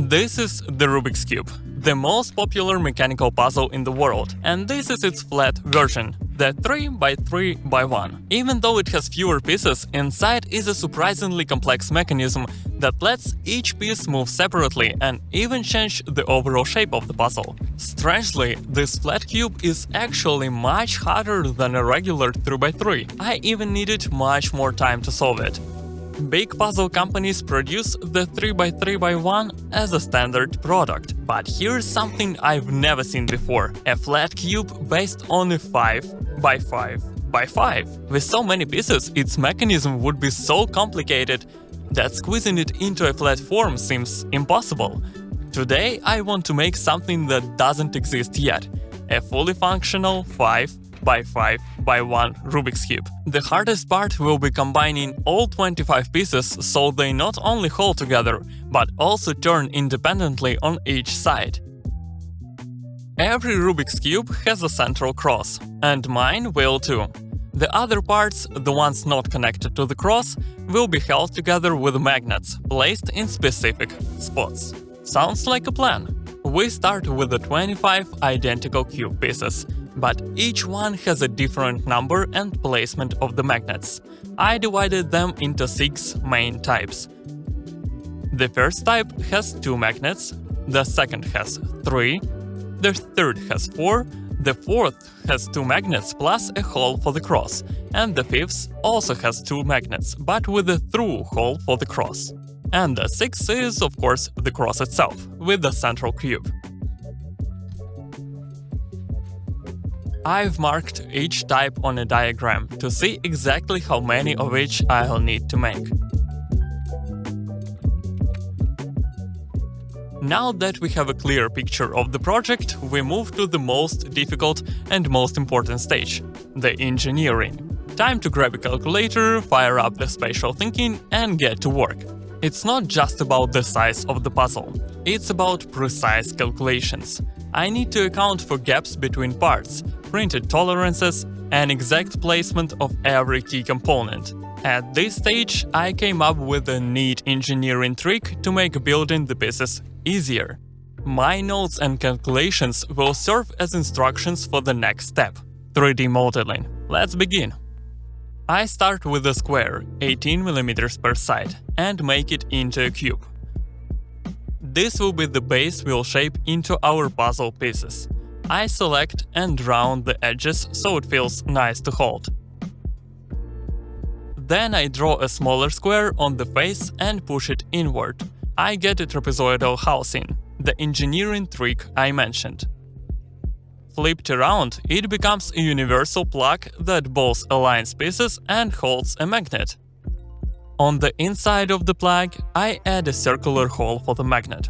This is the Rubik's Cube, the most popular mechanical puzzle in the world, and this is its flat version, the 3x3x1. Even though it has fewer pieces, inside is a surprisingly complex mechanism that lets each piece move separately and even change the overall shape of the puzzle. Strangely, this flat cube is actually much harder than a regular 3x3. I even needed much more time to solve it. Big puzzle companies produce the 3x3x1 as a standard product, but here's something I've never seen before: a flat cube based on a 5x5x5. With so many pieces, its mechanism would be so complicated that squeezing it into a flat form seems impossible. Today I want to make something that doesn't exist yet: a fully functional 5x5x1 Rubik's Cube. The hardest part will be combining all 25 pieces so they not only hold together, but also turn independently on each side. Every Rubik's Cube has a central cross, and mine will too. The other parts, the ones not connected to the cross, will be held together with magnets placed in specific spots. Sounds like a plan. We start with the 25 identical cube pieces, but each one has a different number and placement of the magnets. I divided them into 6 main types. The first type has 2 magnets, the second has 3, the third has 4, the fourth has 2 magnets plus a hole for the cross, and the fifth also has 2 magnets, but with a through hole for the cross. And the sixth is, of course, the cross itself, with the central cube. I've marked each type on a diagram to see exactly how many of each I'll need to make. Now that we have a clear picture of the project, we move to the most difficult and most important stage – the engineering. Time to grab a calculator, fire up the spatial thinking and get to work. It's not just about the size of the puzzle, it's about precise calculations. I need to account for gaps between parts, printed tolerances, and exact placement of every key component. At this stage, I came up with a neat engineering trick to make building the pieces easier. My notes and calculations will serve as instructions for the next step – 3D modeling. Let's begin. I start with a square, 18 mm per side, and make it into a cube. This will be the base we'll shape into our puzzle pieces. I select and round the edges so it feels nice to hold. Then I draw a smaller square on the face and push it inward. I get a trapezoidal housing, the engineering trick I mentioned. Flipped around, it becomes a universal plug that both aligns pieces and holds a magnet. On the inside of the plug, I add a circular hole for the magnet.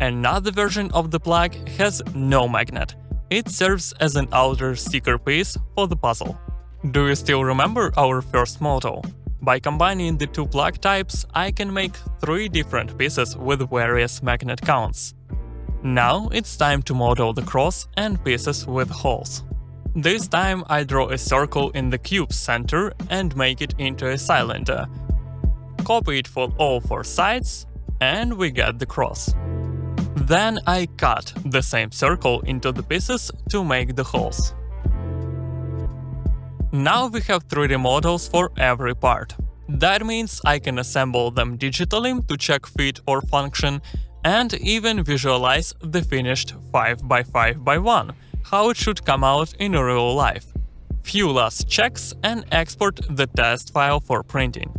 Another version of the plug has no magnet. It serves as an outer sticker piece for the puzzle. Do you still remember our first model? By combining the 2 plug types, I can make 3 different pieces with various magnet counts. Now it's time to model the cross and pieces with holes. This time I draw a circle in the cube's center and make it into a cylinder. Copy it for all 4 sides, and we get the cross. Then I cut the same circle into the pieces to make the holes. Now we have 3D models for every part. That means I can assemble them digitally to check fit or function, and even visualize the finished 5x5x1, how it should come out in real life. Few last checks and export the test file for printing.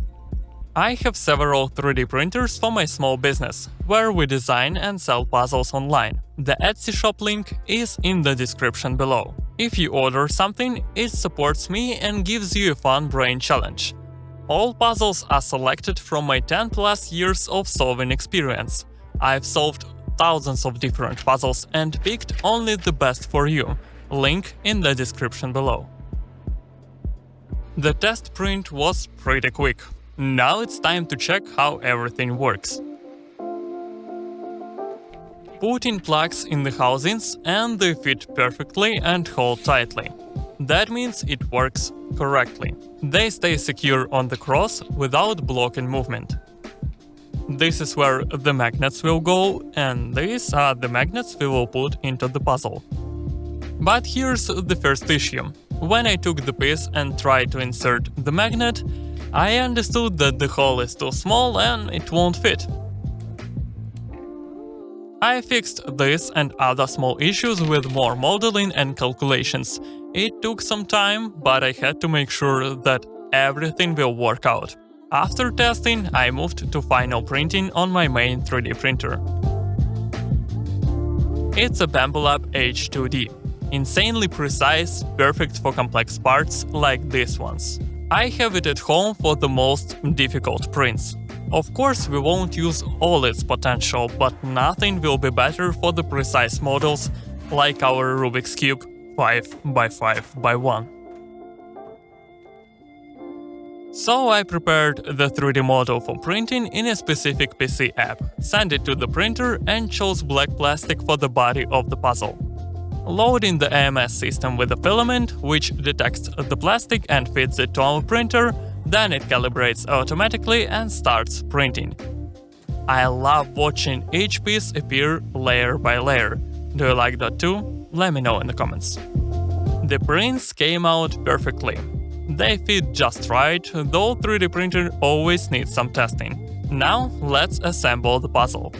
I have several 3D printers for my small business, where we design and sell puzzles online. The Etsy shop link is in the description below. If you order something, it supports me and gives you a fun brain challenge. All puzzles are selected from my 10+ years of solving experience. I've solved thousands of different puzzles and picked only the best for you. Link in the description below. The test print was pretty quick. Now it's time to check how everything works. Put in plugs in the housings and they fit perfectly and hold tightly. That means it works correctly. They stay secure on the cross without blocking movement. This is where the magnets will go, and these are the magnets we will put into the puzzle. But here's the first issue. When I took the piece and tried to insert the magnet, I understood that the hole is too small and it won't fit. I fixed this and other small issues with more modeling and calculations. It took some time, but I had to make sure that everything will work out. After testing, I moved to final printing on my main 3D printer. It's a Bambolab H2D. Insanely precise, perfect for complex parts like these ones. I have it at home for the most difficult prints. Of course, we won't use all its potential, but nothing will be better for the precise models like our Rubik's Cube 5x5x1. So I prepared the 3D model for printing in a specific PC app, sent it to the printer and chose black plastic for the body of the puzzle. Loading the AMS system with a filament, which detects the plastic and feeds it to our printer, then it calibrates automatically and starts printing. I love watching each piece appear layer by layer. Do you like that too? Let me know in the comments. The prints came out perfectly. They fit just right, though 3D printer always needs some testing. Now let's assemble the puzzle.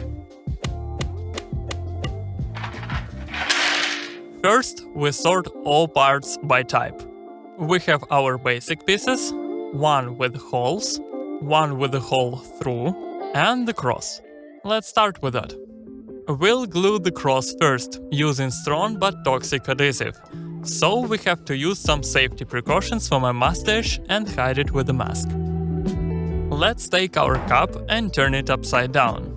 First, we sort all parts by type. We have our basic pieces, one with holes, one with a hole through, and the cross. Let's start with that. We'll glue the cross first, using strong but toxic adhesive. So we have to use some safety precautions for my mustache and hide it with a mask. Let's take our cup and turn it upside down.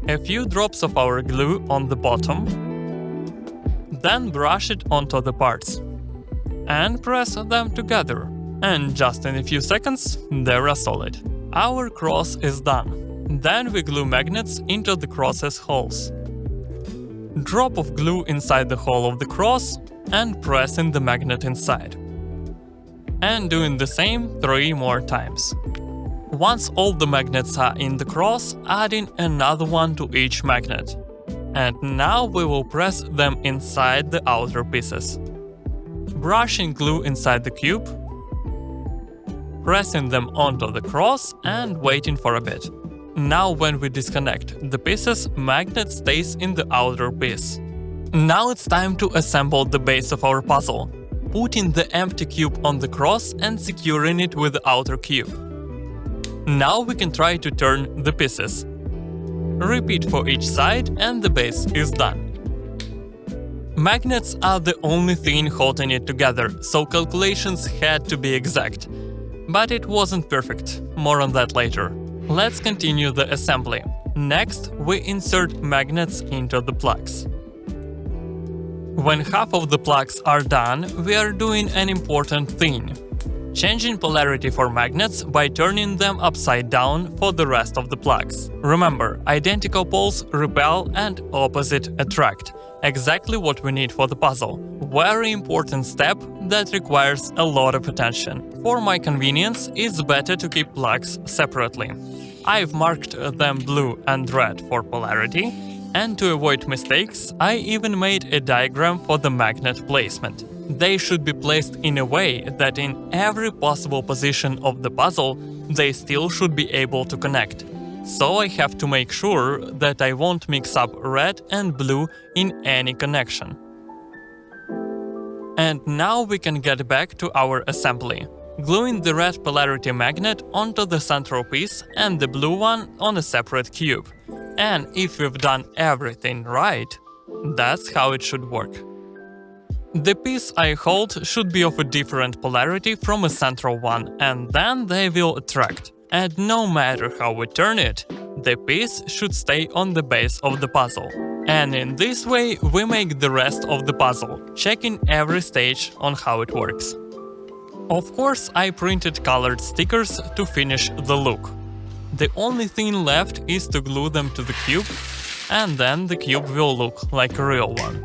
A few drops of our glue on the bottom. Then brush it onto the parts. And press them together. And just in a few seconds, they are solid. Our cross is done. Then we glue magnets into the cross's holes. Drop of glue inside the hole of the cross and press in the magnet inside. And doing the same 3 more times. Once all the magnets are in the cross, adding another one to each magnet. And now we will press them inside the outer pieces. Brushing glue inside the cube, pressing them onto the cross and waiting for a bit. Now when we disconnect the pieces, magnet stays in the outer piece. Now it's time to assemble the base of our puzzle, putting the empty cube on the cross and securing it with the outer cube. Now we can try to turn the pieces. Repeat for each side and the base is done. Magnets are the only thing holding it together, so calculations had to be exact. But it wasn't perfect, more on that later. Let's continue the assembly. Next, we insert magnets into the plugs. When half of the plugs are done, we are doing an important thing. Changing polarity for magnets by turning them upside down for the rest of the plugs. Remember, identical poles repel and opposite attract. Exactly what we need for the puzzle. Very important step that requires a lot of attention. For my convenience, it's better to keep plugs separately. I've marked them blue and red for polarity, and to avoid mistakes, I even made a diagram for the magnet placement. They should be placed in a way that in every possible position of the puzzle, they still should be able to connect. So I have to make sure that I won't mix up red and blue in any connection. And now we can get back to our assembly. Gluing the red polarity magnet onto the central piece and the blue one on a separate cube. And if we've done everything right, that's how it should work. The piece I hold should be of a different polarity from a central one, and then they will attract. And no matter how we turn it, the piece should stay on the base of the puzzle. And in this way, we make the rest of the puzzle, checking every stage on how it works. Of course, I printed colored stickers to finish the look. The only thing left is to glue them to the cube, and then the cube will look like a real one.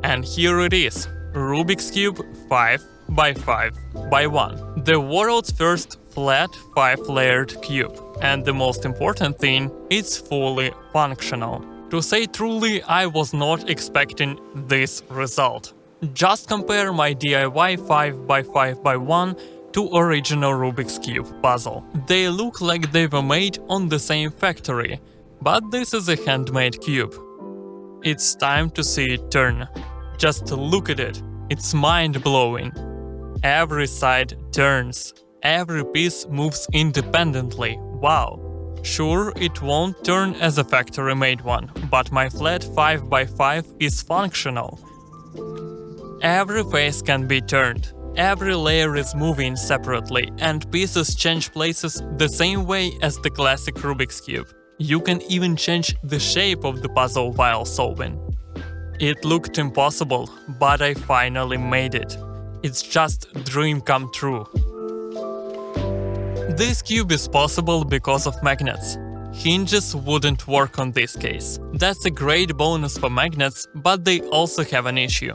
And here it is, Rubik's Cube 5x5x1, the world's first flat 5-layered cube. And the most important thing, it's fully functional. To say truly, I was not expecting this result. Just compare my DIY 5x5x1 to original Rubik's Cube puzzle. They look like they were made on the same factory, but this is a handmade cube. It's time to see it turn. Just look at it, it's mind-blowing. Every side turns, every piece moves independently, wow. Sure, it won't turn as a factory-made one, but my flat 5x5 is functional. Every face can be turned, every layer is moving separately, and pieces change places the same way as the classic Rubik's Cube. You can even change the shape of the puzzle while solving. It looked impossible, but I finally made it. It's just a dream come true. This cube is possible because of magnets. Hinges wouldn't work on this case. That's a great bonus for magnets, but they also have an issue.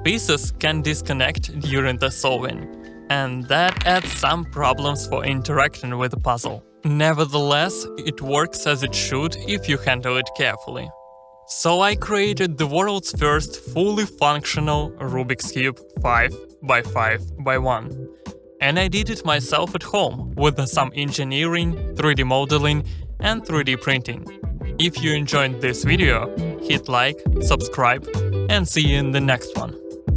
Pieces can disconnect during the solving, and that adds some problems for interacting with the puzzle. Nevertheless, it works as it should if you handle it carefully. So I created the world's first fully functional Rubik's Cube 5x5x1. And I did it myself at home, with some engineering, 3D modeling and 3D printing. If you enjoyed this video, hit like, subscribe, and see you in the next one.